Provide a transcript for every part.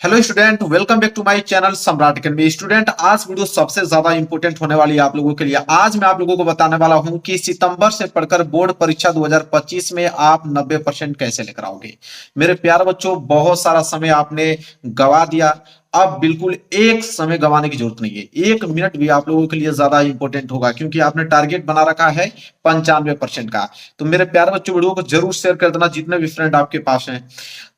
Hello student, welcome back to my channel Samrat Academy. Student, आज video सबसे ज्यादा important होने वाली है आप लोगों के लिए। आज मैं आप लोगों को बताने वाला हूं कि सितंबर से पढ़कर बोर्ड परीक्षा 2025 में आप 90% कैसे लेकर आओगे। मेरे प्यारे बच्चों, बहुत सारा समय आपने गवा दिया। अब बिल्कुल एक समय गंवाने की जरूरत नहीं है। एक मिनट भी आप लोगों के लिए ज्यादा इंपॉर्टेंट होगा, क्योंकि आपने टारगेट बना रखा है 95% का। तो मेरे प्यारे बच्चों, वीडियो को जरूर शेयर कर देना जितने भी फ्रेंड आपके पास हैं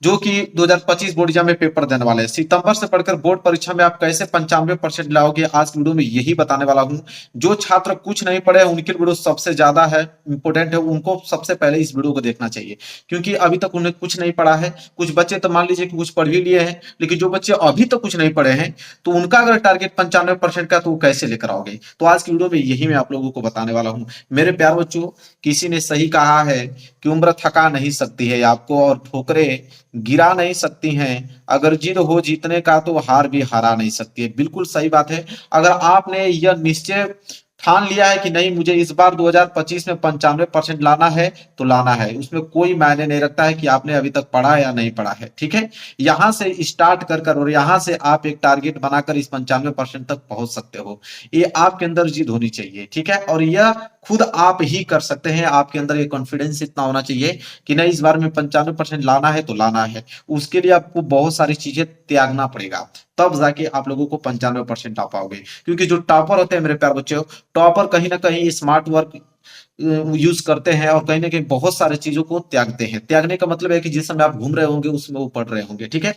जो कि 2025 बोर्ड एग्जाम में पेपर देने वाले हैं। सितंबर से पढ़कर बोर्ड परीक्षा में आप कैसे 95% लाओगे, आज की वीडियो में यही बताने वाला हूं। जो छात्र कुछ नहीं पढ़े उनके वीडियो सबसे ज्यादा है इंपॉर्टेंट है, उनको सबसे पहले इस वीडियो को देखना चाहिए, क्योंकि अभी तक उन्हें कुछ नहीं पढ़ा है। कुछ बच्चे तो मान लीजिए कि कुछ पढ़ भी लिए हैं, लेकिन जो बच्चे अभी तक कुछ नहीं पढ़े हैं, तो उनका अगर टारगेट 95% का, तो वो कैसे लेकर आओगे। तो आज की वीडियो में यही मैं आप लोगों को बताने वाला हूं। मेरे प्यारे बच्चों, किसी ने सही कहा है कि उम्र थका नहीं सकती है आपको, और ठोकरें गिरा नहीं सकती हैं। अगर जिद हो जीतने का, तो हार भी हरा नहीं सकती है। बिल्कुल सही बात है। अगर आपने यह निश्चय ठान लिया है कि नहीं, मुझे इस बार 2025 में 95% लाना है, तो लाना है। उसमें कोई मायने नहीं रखता है कि आपने अभी तक पढ़ा है या नहीं पढ़ा है। ठीक है, यहां से स्टार्ट कर और यहां से आप एक टारगेट बनाकर इस 95% तक पहुंच सकते हो। ये आपके अंदर जिद होनी चाहिए। ठीक है, और यह खुद आप ही कर सकते हैं। आपके अंदर ये कॉन्फिडेंस इतना होना चाहिए कि नहीं, इस बार में 95% लाना है तो लाना है। उसके लिए आपको बहुत सारी चीजें त्यागना पड़ेगा, तब जाके आप लोगों को 95% ला पाओगे। क्योंकि जो टॉपर होते हैं मेरे प्यार बच्चों, टॉपर कहीं ना कहीं स्मार्ट वर्क यूज करते हैं, और कहीं ना कहीं बहुत सारे चीजों को त्यागते हैं। त्यागने का मतलब है कि जिस समय आप घूम रहे होंगे उसमें वो पढ़ रहे होंगे। ठीक है,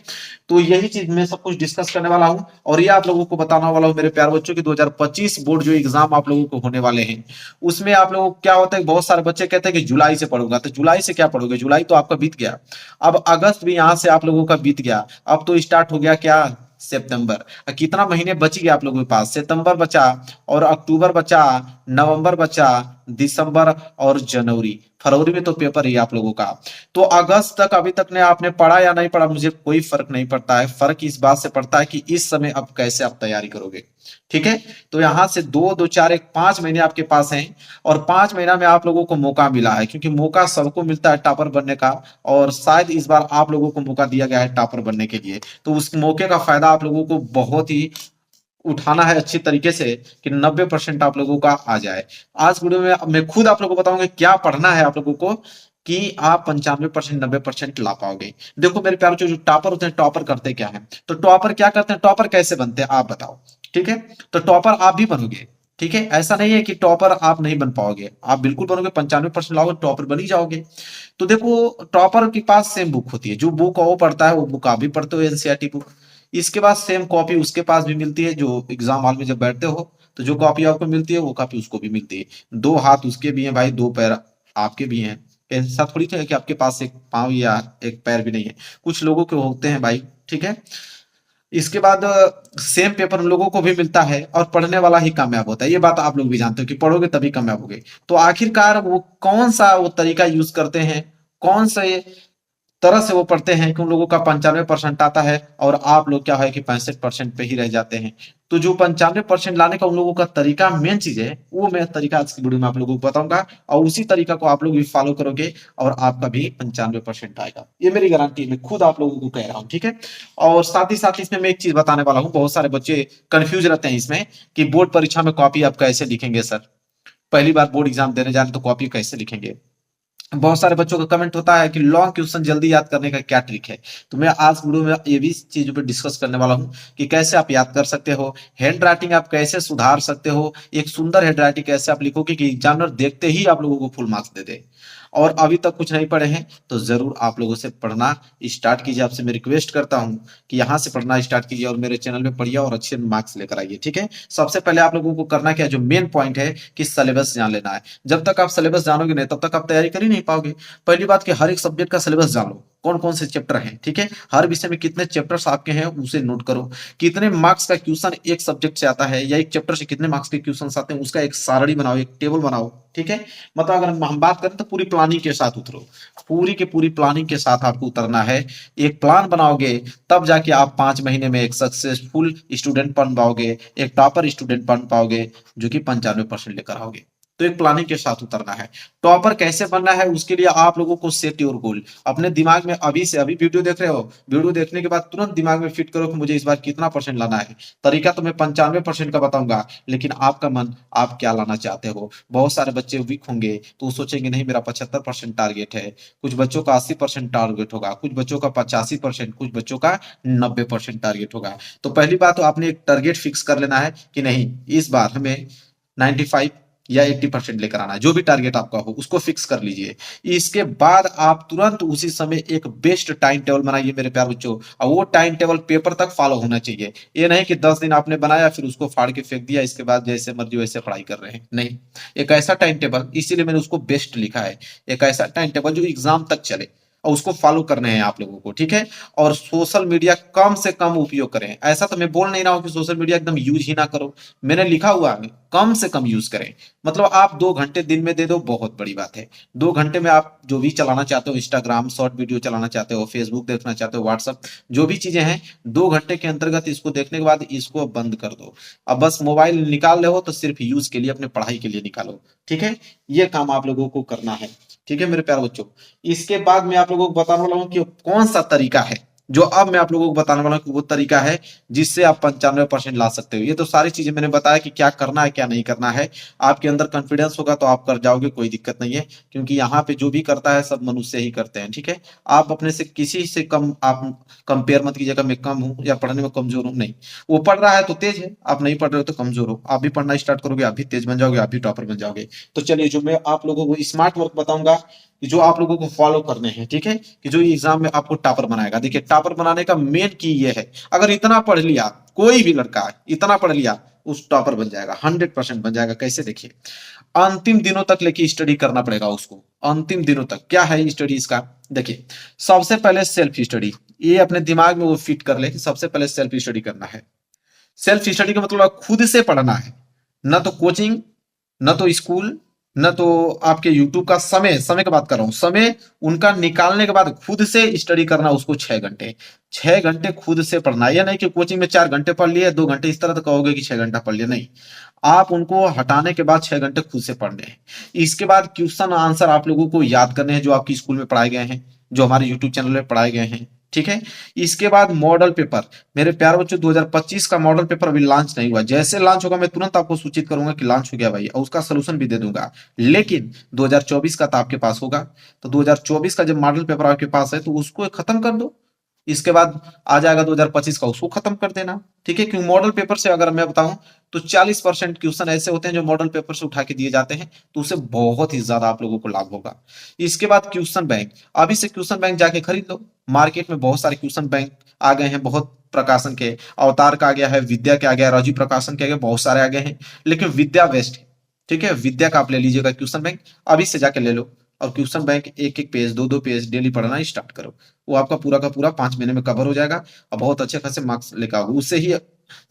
तो यही चीज मैं सब कुछ डिस्कस करने वाला हूं, और ये आप लोगों को बताने वाला हूं मेरे प्यार बच्चों की 2025 बोर्ड जो एग्जाम आप लोगों को होने वाले हैं, उसमें आप लोगों को क्या होता है, बहुत सारे बच्चे कहते हैं कि जुलाई से पढ़ूंगा। तो जुलाई से क्या पढ़ोगे, जुलाई तो आपका बीत गया। अब अगस्त भी यहां से आप लोगों का बीत गया। अब तो स्टार्ट हो गया क्या, सितंबर। कितना महीने बच गया आप लोगों के पास, सितंबर बचा, और अक्टूबर बचा, नवंबर बचा, दिसंबर और जनवरी। फरवरी में तो पेपर ही आप लोगों का। तो अगस्त तक अभी तक ने आपने पढ़ा या नहीं पढ़ा, मुझे कोई फर्क नहीं पड़ता है। फर्क इस बात से पड़ता है कि इस समय अब कैसे आप तैयारी करोगे। ठीक है, तो यहां से दो दो चार एक 5 महीने आपके पास हैं, और 5 महीना में आप लोगों को मौका मिला है, क्योंकि मौका सबको मिलता है टॉपर बनने का। और शायद इस बार आप लोगों को मौका दिया गया है टॉपर बनने के लिए, तो उस मौके का फायदा आप लोगों को बहुत ही उठाना है अच्छी तरीके से, कि 90% आप लोगों का आ जाए। आज वीडियो में मैं खुद आप लोगों को बताऊंगा क्या पढ़ना है आप लोगों को, कि आप 95% 90% ला पाओगे। देखो मेरे प्यारे, जो टॉपर होते हैं, टॉपर करते क्या है, तो टॉपर क्या करते हैं, टॉपर कैसे बनते हैं आप बताओ। ठीक है, तो टॉपर आप भी बनोगे। ठीक है, ऐसा नहीं है कि टॉपर आप नहीं बन पाओगे, आप बिल्कुल बनोगे। 95% लाओगे, टॉपर बन ही जाओगे। तो देखो, टॉपर के पास सेम बुक होती है, जो बुक वो पढ़ता है वो बुक आप भी पढ़ते हो, एनसीईआरटी बुक। इसके बाद सेम कॉपी उसके पास भी मिलती है, जो एग्जाम हॉल में जब बैठते हो, तो जो कॉपी आपको मिलती है वो कॉपी उसको भी मिलती है। दो हाथ उसके भी हैं भाई, दो पैर आपके भी हैं। ऐसा थोड़ी तो है कि आपके पास एक पाँव या एक पैर भी नहीं है, कुछ लोगों के होते हैं भाई। ठीक है, इसके बाद सेम पेपर उन लोगों को भी मिलता है, और पढ़ने वाला ही कामयाब होता है। ये बात आप लोग भी जानते हो कि पढ़ोगे तभी कामयाब होगे। तो आखिरकार वो कौन सा वो तरीका यूज करते हैं, कौन से तरह से वो पढ़ते हैं कि उन लोगों का 95% आता है, और आप लोग क्या है कि 65% पे ही रह जाते हैं। तो जो 95% लाने का उन लोगों का तरीका, मेन चीज है, वो मैं तरीका आज की वीडियो में आप लोगों को बताऊंगा, और उसी तरीका को आप लोग भी फॉलो करोगे, और आपका भी 95% आएगा। ये मेरी गारंटी, मैं खुद आप लोगों को कह रहा हूँ। ठीक है, और साथ ही साथ इसमें मैं एक चीज बताने वाला हूँ। बहुत सारे बच्चे कंफ्यूज रहते हैं इसमें, कि बोर्ड परीक्षा में कॉपी आप कैसे लिखेंगे सर, पहली बार बोर्ड एग्जाम देने जा रहे हैं तो कॉपी कैसे लिखेंगे। बहुत सारे बच्चों का कमेंट होता है कि लॉन्ग क्वेश्चन जल्दी याद करने का क्या ट्रिक है। तो मैं आज वीडियो में ये भी चीजों पे डिस्कस करने वाला हूँ, कि कैसे आप याद कर सकते हो, हैंड राइटिंग आप कैसे सुधार सकते हो, एक सुंदर हैंड राइटिंग कैसे आप लिखोगे कि एग्जामिनर देखते ही आप लोगों को फुल मार्क्स दे दे। और अभी तक कुछ नहीं पढ़े हैं तो जरूर आप लोगों से पढ़ना स्टार्ट कीजिए। आपसे मैं रिक्वेस्ट करता हूँ कि यहाँ से पढ़ना स्टार्ट कीजिए, और मेरे चैनल में पढ़िए और अच्छे मार्क्स लेकर आइए। ठीक है, सबसे पहले आप लोगों को करना क्या है, जो मेन पॉइंट है कि सिलेबस जान लेना है। जब तक आप सिलेबस जानोगे नहीं, तब तक आप तैयारी कर ही नहीं पाओगे। पहली बात कि हर एक सब्जेक्ट का सिलेबस जान लो, कौन कौन से चैप्टर हैं। ठीक है, हर विषय में कितने चैप्टर्स आपके हैं उसे नोट करो। कितने मार्क्स का क्वेश्चन एक सब्जेक्ट से आता है, या एक चैप्टर से कितने मार्क्स के क्वेश्चन आते हैं, उसका एक सारणी बनाओ, एक टेबल बनाओ। ठीक है, मतलब अगर हम बात करें तो पूरी प्लानिंग के साथ उतरो, पूरी की पूरी प्लानिंग के साथ आपको उतरना है। एक प्लान बनाओगे, तब जाके आप 5 महीने में एक सक्सेसफुल स्टूडेंट बन पाओगे, एक टॉपर स्टूडेंट बन पाओगे, जो कि 95% लेकर आओगे। तो एक प्लानिंग के साथ उतरना है। टॉपर कैसे बनना है उसके लिए आप लोगों को सेट योर गोल अपने दिमाग में अभी से, अभी वीडियो देख रहे हो, वीडियो देखने के बाद तुरंत दिमाग में फिट करो कि मुझे इस बार कितना परसेंट लाना है। तरीका तो मैं 95% का बताऊंगा, लेकिन आपका मन, आप क्या लाना चाहते हो। बहुत सारे बच्चे वीक होंगे तो वो सोचेंगे नहीं मेरा 75% टारगेट है, कुछ बच्चों का 80% टारगेट होगा, कुछ बच्चों का 85%, कुछ बच्चों का 90% टारगेट होगा। तो पहली बात तो आपने एक टारगेट फिक्स कर लेना है कि नहीं इस बार हमें 95 या 80% लेकर आना है। जो भी टारगेट आपका हो उसको फिक्स कर लीजिए। इसके बाद आप तुरंत उसी समय एक बेस्ट टाइम टेबल बनाइए मेरे प्यार बच्चों, और वो टाइम टेबल पेपर तक फॉलो होना चाहिए। ये नहीं कि 10 दिन आपने बनाया फिर उसको फाड़ के फेंक दिया, इसके बाद जैसे मर्जी वैसे पढ़ाई कर रहे हैं, नहीं। एक ऐसा टाइम टेबल, इसीलिए मैंने उसको बेस्ट लिखा है, एक ऐसा टाइम टेबल जो एग्जाम तक चले और उसको फॉलो करने हैं आप लोगों को, ठीक है। और सोशल मीडिया कम से कम उपयोग करें। ऐसा तो मैं बोल नहीं रहा हूं कि सोशल मीडिया एकदम यूज ही ना करो, मैंने लिखा हुआ है कम से कम यूज करें। मतलब आप 2 घंटे दिन में दे दो, बहुत बड़ी बात है। 2 घंटे में आप जो भी चलाना चाहते हो, इंस्टाग्राम शॉर्ट वीडियो चलाना चाहते हो, फेसबुक देखना चाहते हो, व्हाट्सअप, जो भी चीजें हैं, 2 घंटे के अंतर्गत इसको देखने के बाद इसको बंद कर दो। अब बस मोबाइल निकाल रहे हो तो सिर्फ यूज के लिए, अपने पढ़ाई के लिए निकालो, ठीक है। ये काम आप लोगों को करना है, ठीक है मेरे प्यारे बच्चों। इसके बाद मैं आप लोगों को बताने वाला हूं कि कौन सा तरीका है, जो अब मैं आप लोगों को बताने वाला हूं कि वो तरीका है जिससे आप 95% ला सकते हो। ये तो सारी चीजें मैंने बताया कि क्या करना है क्या नहीं करना है। आपके अंदर कॉन्फिडेंस होगा तो आप कर जाओगे, कोई दिक्कत नहीं है, क्योंकि यहाँ पे जो भी करता है सब मनुष्य ही करते हैं, ठीक है। आप अपने से किसी से कम आप कंपेयर मत कीजिएगा, मैं कम हूं या पढ़ने में कमजोर हूं, नहीं। वो पढ़ रहा है तो तेज है, आप नहीं पढ़ रहे हो तो कमजोर हो। आप भी पढ़ना स्टार्ट करोगे आप भी तेज बन जाओगे, आप भी टॉपर बन जाओगे। तो चलिए जो मैं आप लोगों को स्मार्ट वर्क बताऊंगा कि जो आप लोगों को फॉलो करने हैं, ठीक है, कि जो एग्जाम में आपको टॉपर बनाएगा। देखिए टॉपर बनाने का मेन की ये है, अगर इतना पढ़ लिया, कोई भी लड़का इतना पढ़ लिया उस टॉपर बन जाएगा, 100% बन जाएगा। कैसे, देखिए अंतिम दिनों तक लेके स्टडी करना पड़ेगा उसको, अंतिम दिनों तक। क्या है स्टडी इसका, देखिए सबसे पहले सेल्फ स्टडी, ये अपने दिमाग में वो फिट कर ले कि सबसे पहले सेल्फ स्टडी करना है। सेल्फ स्टडी का मतलब खुद से पढ़ना है, ना तो कोचिंग, ना तो स्कूल, ना तो आपके यूट्यूब का समय, समय की बात कर रहा हूं, समय उनका निकालने के बाद खुद से स्टडी करना उसको 6 घंटे, 6 घंटे खुद से पढ़ना। यह नहीं कि कोचिंग में 4 घंटे पढ़ लिए 2 घंटे, इस तरह तो कहोगे कि 6 घंटा पढ़ लिया, नहीं। आप उनको हटाने के बाद 6 घंटे खुद से पढ़ने हैं। इसके बाद क्वेश्चन आंसर आप लोगों को याद करने हैं जो आपकी स्कूल में पढ़ाए गए हैं, जो हमारे यूट्यूब चैनल में पढ़ाए गए हैं, ठीक है। इसके बाद मॉडल पेपर, मेरे प्यारे बच्चों 2025 का मॉडल पेपर अभी लॉन्च नहीं हुआ, जैसे लॉन्च होगा मैं तुरंत आपको सूचित करूंगा कि लॉन्च हो गया भाई, और उसका सोल्यूशन भी दे दूंगा। लेकिन 2024 का तो आपके पास होगा, तो 2024 का जब मॉडल पेपर आपके पास है तो उसको खत्म कर दो। इसके बाद आ जाएगा 2025 का, उसको खत्म कर देना, ठीक है। क्योंकि मॉडल पेपर से अगर मैं बताऊं तो 40% क्वेश्चन ऐसे होते हैं जो मॉडल पेपर से उठा के दिए जाते हैं, तो उससे बहुत ही ज्यादा आप लोगों को लाभ होगा। इसके बाद क्वेश्चन बैंक, अभी से क्वेश्चन बैंक जाके खरीद लो। मार्केट में बहुत सारे क्वेश्चन बैंक आ गए हैं, बहुत प्रकाशन के, अवतार का आ गया है, विद्या के आ गया, राजीव प्रकाशन के आ गया, बहुत सारे आ गए हैं, लेकिन विद्या बेस्ट है, ठीक है। विद्या का आप ले लीजिएगा क्वेश्चन बैंक, अभी से जाके ले लो। और क्वेश्चन बैंक एक एक पेज, दो दो पेज डेली पढ़ना स्टार्ट करो, वो आपका पूरा का पूरा 5 महीने में कवर हो जाएगा और बहुत अच्छे खासे मार्क्स लेकर आओगे। उससे ही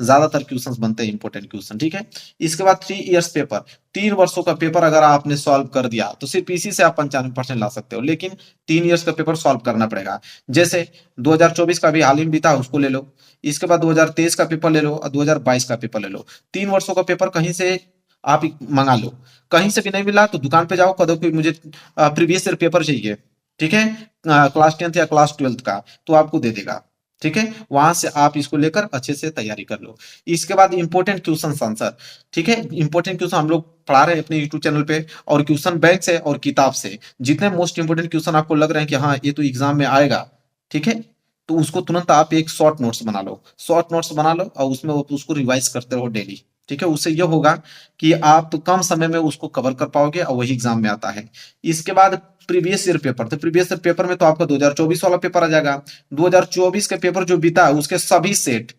ज्यादातर क्वेश्चंस बनते हैं, इंपॉर्टेंट क्वेश्चन, ठीक है। इसके बाद 3 इयर्स पेपर, 3 वर्षों का पेपर अगर आपने सॉल्व कर दिया तो सिर्फ इसी से आप 95% ला सकते हो, लेकिन 3 इयर्स का पेपर सॉल्व करना पड़ेगा। जैसे 2024 का भी हाल ही में बीता, उसको ले लो। इसके बाद 2023 का पेपर ले लो और 2022 का पेपर ले लो। 3 वर्षों का पेपर कहीं से आप मंगा लो, कहीं से भी नहीं मिला तो दुकान पे जाओ, कह दो कि मुझे प्रीवियस ईयर पेपर चाहिए, ठीक है, क्लास 10th या क्लास 12th का, तो आपको दे देगा, ठीक है। वहां से आप इसको लेकर अच्छे से तैयारी कर लो। इसके बाद इंपॉर्टेंट क्वेश्चन आंसर, ठीक है, इंपॉर्टेंट क्वेश्चन हम लोग पढ़ा रहे हैं अपने यूट्यूब चैनल पे, और क्वेश्चन बैंक से और किताब से जितने मोस्ट इंपोर्टेंट क्वेश्चन आपको लग रहे हैं कि हाँ ये तो एग्जाम में आएगा, ठीक है, तो उसको तुरंत आप एक शॉर्ट नोट्स बना लो, शॉर्ट नोट्स बना लो और उसमें उसको रिवाइज करते रहो डेली, ठीक है। उससे यह होगा कि आप कम समय में उसको कवर कर पाओगे और वही एग्जाम में आता है। इसके बाद प्रीवियस ईयर पेपर, तो प्रीवियस ईयर पेपर में तो आपका 2024 वाला पेपर आ जाएगा। 2024 के पेपर जो बीता है उसके सभी सेट,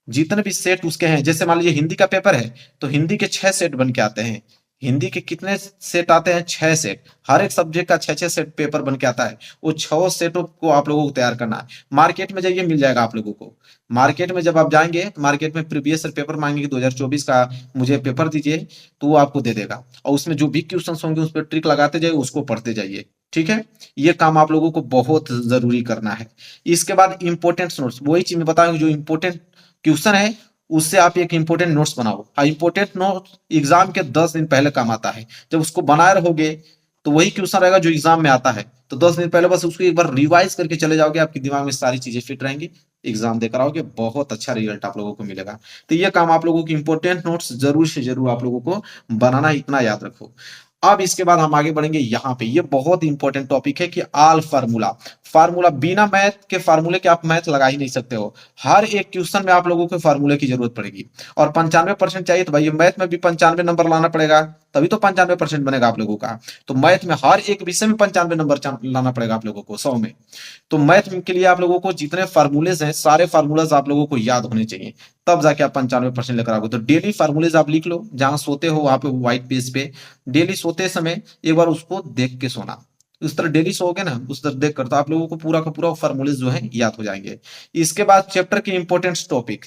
जितने भी सेट उसके हैं, जैसे मान लीजिए हिंदी का पेपर है तो हिंदी के 6 सेट बन के आते हैं। हिंदी के कितने सेट आते हैं, 6 सेट, हर एक सब्जेक्ट का 6 6 सेट पेपर बन के आता है। वो 6 सेटों को आप लोगों को तैयार करना है। मार्केट में जाइए मिल जाएगा आप लोगों को। मार्केट में जब आप जाएंगे तो मार्केट में प्रीवियस पेपर मांगेंगे 2024 का, मुझे पेपर दीजिए, तो वो आपको दे देगा और उसमें जो भी क्वेश्चन होंगे उस पर ट्रिक लगाते जाइए, उसको पढ़ते जाइए, ठीक है। ये काम आप लोगों को बहुत जरूरी करना है। इसके बाद इंपोर्टेंट नोट्स, वही चीज मैं बताऊंगी, जो इंपोर्टेंट क्वेश्चन है उससे आप एक इंपॉर्टेंट नोट्स बनाओ। हाँ, इंपॉर्टेंट नोट एग्जाम के 10 दिन पहले काम आता है। जब उसको बनाए रहोगे तो वही क्वेश्चन रहेगा जो एग्जाम में आता है। तो 10 दिन पहले बस उसको एक बार रिवाइज करके चले जाओगे, आपके दिमाग में सारी चीजें फिट रहेंगी, एग्जाम देकर आओगे, बहुत अच्छा रिजल्ट आप लोगों को मिलेगा। तो ये काम आप लोगों की इंपॉर्टेंट नोट्स जरूर से जरूर आप लोगों को बनाना, इतना याद रखो। अब इसके बाद हम आगे बढ़ेंगे यहाँ पे, ये बहुत इंपॉर्टेंट टॉपिक है कि आल फार्मूला। फार्मूला, बिना मैथ के फार्मूले के आप मैथ लगा ही नहीं सकते हो। हर एक क्वेश्चन में आप लोगों को फार्मूले की जरूरत पड़ेगी। और 95% चाहिए तो भाई मैथ में भी 95 नंबर लाना पड़ेगा, तभी तो 95% बनेगा आप लोगों का। तो मैथ में हर एक विषय में 95 नंबर लाना पड़ेगा आप लोगों को 100 में। तो मैथ के लिए आप लोगों को जितने फार्मूलेज हैं, सारे फार्मूलाज आप लोगों को याद होने चाहिए, तब जाके आप 95% लेकर आओगे। तो डेली फार्मूलेज आप लिख लो, जहां सोते हो वहां पे व्हाइट पेज पे डेली सोते समय एक बार उसको देख के सोना। उस तरह डेली सोओगे ना, उस तरह देख कर, तो आप लोगों को पूरा का पूरा फार्मूलेज जो है याद हो जाएंगे। इसके बाद चैप्टर के इंपॉर्टेंट टॉपिक,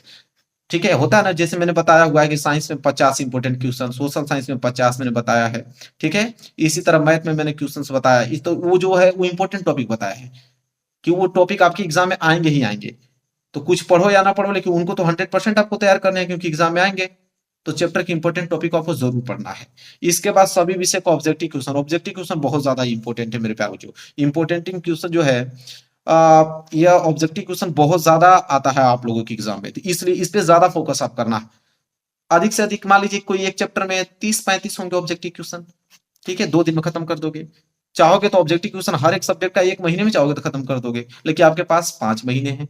ठीक है, होता है ना, जैसे मैंने बताया हुआ है कि साइंस में 50 इंपॉर्टेंट क्वेश्चन, सोशल साइंस में 50 मैंने बताया है, ठीक है। इसी तरह मैथ में मैंने क्वेश्चंस बताया, इस तो वो जो है वो इंपॉर्टेंट टॉपिक बताया है कि वो टॉपिक आपके एग्जाम में आएंगे ही आएंगे। तो कुछ पढ़ो या ना पढ़ो, लेकिन उनको तो 100% आपको तैयार करने हैं, क्योंकि एग्जाम में आएंगे। तो चैप्टर के इंपॉर्टेंट टॉपिक आपको जरूर पढ़ना है। इसके बाद सभी विषय का ऑब्जेक्टिव क्वेश्चन, ऑब्जेक्टिव क्वेश्चन बहुत ज्यादा इंपॉर्टेंट है मेरे प्यारो। जो इंपॉर्टेंट क्वेश्चन जो है, यह ऑब्जेक्टिव क्वेश्चन बहुत ज्यादा आता है आप लोगों के एग्जाम में, तो इसलिए इस पे ज्यादा फोकस आप करना। अधिक से अधिक मान लीजिए कोई एक चैप्टर में 30-35 होंगे ऑब्जेक्टिव क्वेश्चन, ठीक है, 2 दिन में खत्म कर दोगे। चाहोगे तो ऑब्जेक्टिव क्वेश्चन हर एक सब्जेक्ट का 1 महीने में चाहोगे तो खत्म कर दोगे, लेकिन आपके पास 5 महीने हैं।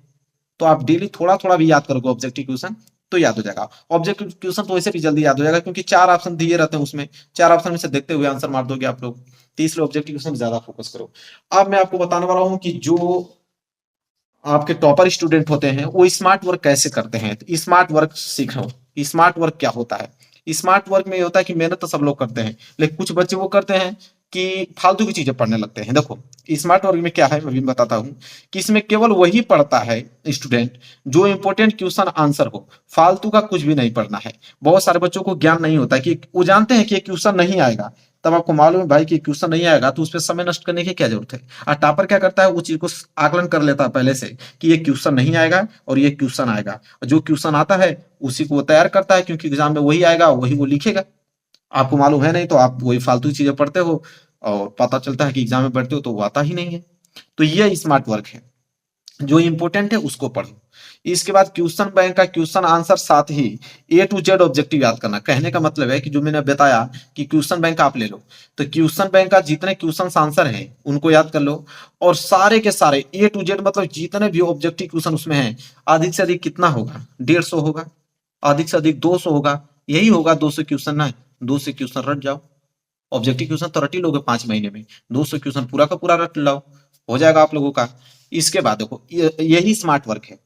तो आप डेली थोड़ा थोड़ा भी याद करोगे ऑब्जेक्टिव क्वेश्चन, तो याद हो जाएगा। ऑब्जेक्टिव क्वेश्चन तो वैसे भी जल्दी याद हो जाएगा, क्योंकि 4 ऑप्शन दिए रहते हैं उसमें, 4 ऑप्शन में से देखते हुए आंसर मार दोगे आप लोग। तो इसलिए ऑब्जेक्टिव क्वेश्चन ज्यादा फोकस करो। अब मैं आपको बताने वाला हूं कि जो आपके टॉपर स्टूडेंट होते हैं वो स्मार्ट वर्क कैसे करते हैं। तो स्मार्ट वर्क सीखो। स्मार्ट वर्क क्या होता है? स्मार्ट वर्क में ये होता है कि मेहनत तो सब लोग करते हैं, लेकिन कुछ बच्चे वो करते हैं कि फालतू की चीजें पढ़ने लगते हैं। देखो, स्मार्ट वर्क में क्या है, मैं भी बताता हूँ कि इसमें केवल वही पढ़ता है स्टूडेंट जो इंपॉर्टेंट क्वेश्चन आंसर हो, फालतू का कुछ भी नहीं पढ़ना है। बहुत सारे बच्चों को ज्ञान नहीं होता कि वो जानते हैं कि ये क्वेश्चन नहीं आएगा, तब आपको मालूम है भाई कि क्वेश्चन नहीं आएगा, तो उस पर समय नष्ट करने की क्या जरूरत है। और टॉपर क्या करता है, वो चीज को आकलन कर लेता है पहले से कि ये क्वेश्चन नहीं आएगा और ये क्वेश्चन आएगा, और जो क्वेश्चन आता है उसी को वो तैयार करता है, क्योंकि एग्जाम में वही आएगा वही वो लिखेगा। आपको मालूम है नहीं तो आप वही फालतू चीजें पढ़ते हो, और पता चलता है कि एग्जाम में पढ़ते हो तो वो आता ही नहीं है। तो ये स्मार्ट वर्क है, जो इंपॉर्टेंट है उसको पढ़ो। इसके बाद क्वेश्चन बैंक का क्वेश्चन आंसर, साथ ही A to Z ऑब्जेक्टिव याद करना। कहने का मतलब है कि जो मैंने बताया कि क्वेश्चन बैंक आप ले लो, तो क्वेश्चन बैंक का जितने क्वेश्चन आंसर हैं उनको याद कर लो, और सारे के सारे A to Z मतलब जितने भी ऑब्जेक्टिव क्वेश्चन उसमें हैं, अधिक से अधिक कितना होगा, 150 होगा, अधिक से अधिक 200 होगा, यही होगा 200 क्वेश्चन ना, 200 क्वेश्चन रट जाओ। ऑब्जेक्टिव क्वेश्चन तो रट ही लोगे 5 महीने में, 200 क्वेश्चन पूरा का पूरा रट लाओ, हो जाएगा आप लोगों का। इसके बाद देखो, यही स्मार्ट वर्क है।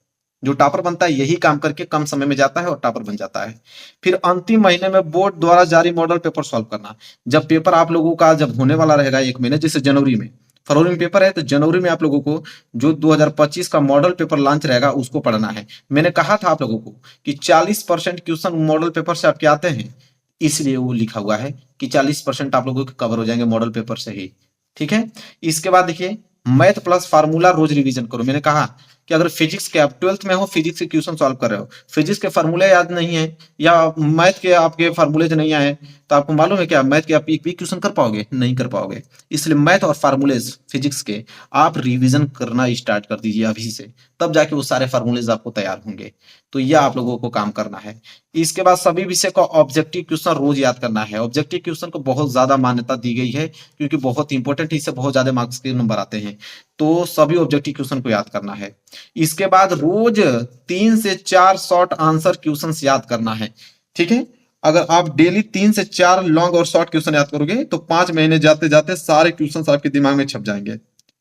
जो टॉपर बनता है यही काम करके कम समय में जाता है और टॉपर बन जाता है। फिर अंतिम महीने में बोर्ड द्वारा जारी मॉडल पेपर सॉल्व करना। जब पेपर आप लोगों का जब होने वाला रहेगा 1 महीने, जैसे जनवरी में, फरवरी में पेपर है, तो जनवरी में आप लोगों को जो 2025 का मॉडल पेपर लॉन्च रहेगा उसको पढ़ना है। मैंने कहा था आप लोगों को कि 40% क्वेश्चन मॉडल पेपर से आपके आते हैं, इसलिए वो लिखा हुआ है कि 40% आप लोगों के कवर हो जाएंगे मॉडल पेपर से ही, ठीक है। इसके बाद देखिए, मैथ प्लस फार्मूला रोज रिवीजन करो। मैंने कहा कि अगर फिजिक्स के आप 12th में हो, फिजिक्स के क्वेश्चन सॉल्व कर रहे हो, फिजिक्स के फार्मूले याद नहीं है या मैथ के आपके फार्मूले नहीं आए, तो आपको मालूम है क्या मैथ के आप एक भी क्वेश्चन कर पाओगे? नहीं कर पाओगे। इसलिए मैथ और फार्मूलेज फिजिक्स के आप रिवीजन करना स्टार्ट कर दीजिए अभी से, तब जाके वो सारे फार्मूलेज आपको तैयार होंगे। तो यह आप लोगों को काम करना है। इसके बाद सभी विषय का ऑब्जेक्टिव क्वेश्चन रोज याद करना है। ऑब्जेक्टिव क्वेश्चन को बहुत ज्यादा मान्यता दी गई है, क्योंकि बहुत इंपॉर्टेंट, इससे बहुत ज्यादा मार्क्स के नंबर आते हैं। तो सभी ऑब्जेक्टिव क्वेश्चन को याद करना है। इसके बाद रोज 3 से 4 शॉर्ट आंसर क्वेश्चन याद करना है, ठीक है। अगर आप डेली 3 से 4 लॉन्ग और शॉर्ट क्वेश्चन याद करोगे तो 5 महीने जाते जाते सारे क्वेश्चन आपके दिमाग में छप जाएंगे,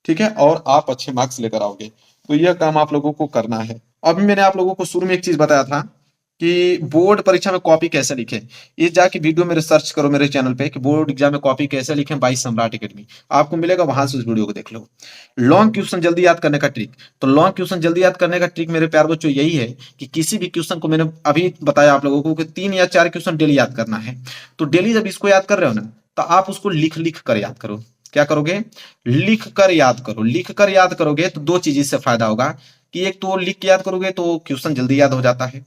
ठीक है, और आप अच्छे मार्क्स लेकर आओगे। तो यह काम आप लोगों को करना है। अभी मैंने आप लोगों को शुरू में एक चीज बताया था कि बोर्ड परीक्षा में कॉपी कैसे लिखें। ये जाके वीडियो में रिसर्च करो मेरे चैनल पे कि बोर्ड एग्जाम में कॉपी कैसे लिखें बाई सम्राट एकेडमी, आपको मिलेगा, वहां से उस वीडियो को देख लो। लॉन्ग क्वेश्चन जल्दी याद करने का ट्रिक, तो लॉन्ग क्वेश्चन जल्दी याद करने का ट्रिक मेरे प्यार बच्चों यही है कि किसी भी क्वेश्चन को, मैंने अभी बताया आप लोगों को कि 3 या 4 क्वेश्चन डेली याद करना है। तो डेली जब इसको याद कर रहे हो ना, तो आप उसको लिख लिख कर याद करो। क्या करोगे? लिख कर याद करो। लिख कर याद करोगे तो 2 चीज इससे फायदा होगा कि एक तो लिख के याद करोगे तो क्वेश्चन जल्दी याद हो जाता है,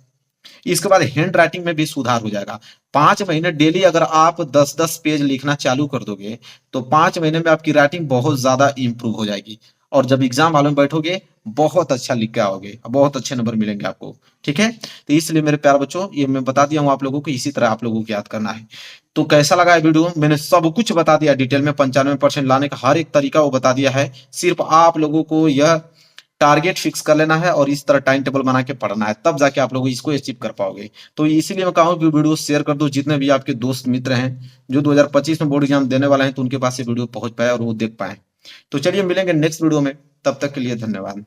इसके बाद हैंड राइटिंग में भी सुधार हो जाएगा। 5 महीने डेली अगर आप 10-10 पेज लिखना चालू कर दोगे तो 5 महीने में आपकी राइटिंग बहुत ज्यादा इंप्रूव हो जाएगी। और जब एग्जाम हॉल में बैठोगे बहुत अच्छा लिख के आओगे, बहुत अच्छे नंबर मिलेंगे आपको। ठीक है, तो इसलिए मेरे प्यारे बच्चों ये मैं बता दिया हूँ आप लोगों को, इसी तरह आप लोगों को याद करना है। तो कैसा लगा है वीडियो? मैंने सब कुछ बता दिया डिटेल में, 95% लाने का हर एक तरीका वो बता दिया है। सिर्फ आप लोगों को यह टारगेट फिक्स कर लेना है और इस तरह टाइम टेबल बना के पढ़ना है, तब जाके आप लोग इसको अचीव कर पाओगे। तो इसीलिए मैं कहूँ कि वीडियो शेयर कर दो, जितने भी आपके दोस्त मित्र हैं जो 2025 में बोर्ड एग्जाम देने वाले हैं, तो उनके पास ये वीडियो पहुंच पाए और वो देख पाए। तो चलिए मिलेंगे नेक्स्ट वीडियो में, तब तक के लिए धन्यवाद।